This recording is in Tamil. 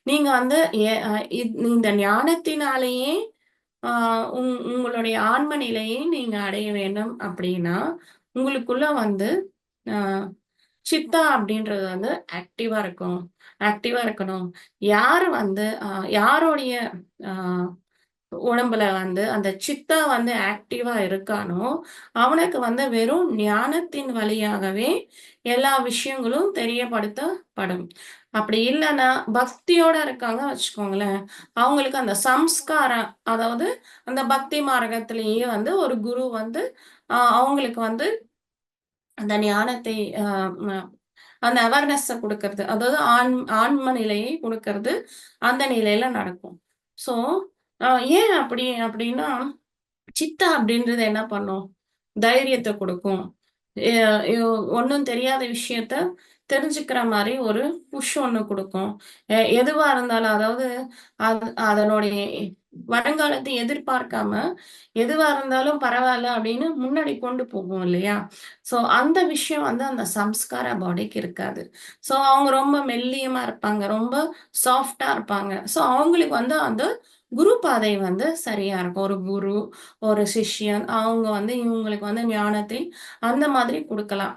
நீங்க வந்து எ அ இந்த ஞானத்தினாலேயே ஆ உங்களுடைய ஆன்ம நிலையை நீங்க அடைய வேண்டும் அப்படின்னா, உங்களுக்குள்ள வந்து அ சித்தா அப்படின்றது வந்து ஆக்டிவா இருக்கும். ஆக்டிவா இருக்கணும். யாரு வந்து யாருடைய அ உடம்புல வந்து அந்த சித்தா வந்து ஆக்டிவா இருக்கானோ, அவனுக்கு வந்து வெறும் ஞானத்தின் வழியாகவே எல்லா விஷயங்களும் தெரியப்படுத்தப்படும். அப்படி இல்லன்னா, பக்தியோட இருக்காங்க வச்சுக்கோங்களேன், அவங்களுக்கு அந்த சம்ஸ்காரம் அதாவது அந்த பக்தி மார்க்கத்திலேயே வந்து ஒரு குரு வந்து அவங்களுக்கு வந்து அந்த ஞானத்தை அ ம அந்த அவேர்னஸ குடுக்கறது. அதாவது ஆன்ம நிலையை குடுக்கறது, அந்த நிலையில நடக்கும். ஸோ, அ ஏன் அப்படி அப்படின்னா, சித்தா அப்படின்றது என்ன பண்ணும்? தைரியத்த குடுக்கும். எ யோ ஒண்ணும் தெரியாத விஷயத்த தெரிஞ்சுக்கிற மாரி ஒரு புஷ் ஒண்ணு குடுக்கும். எதுவா இருந்தாலும் அதாவது அதனுடைய வருங்காலத்தை எதிர்பார்க்காம, எதுவா இருந்தாலும் பரவால்ல அப்படின்னு முன்னாடி கொண்டு போகும் இல்லையா? ஸோ அந்த விஷயம் வந்து அந்த சம்ஸ்கார பாடிக்கு இருக்காது. ஸோ அவங்க ரொம்ப மெல்லியமா இருப்பாங்க. ரொம்ப சாஃப்ட்டா இருப்பாங்க. ஸோ அவங்களுக்கு வந்து அந்த குரு பாதை வந்து சரியா இருக்கும். ஒரு குரு, ஒரு சிஷ்யன் அவங்க வந்து இவங்களுக்கு வந்து ஞானத்தை அந்த மாதிரி குடுக்கலாம்.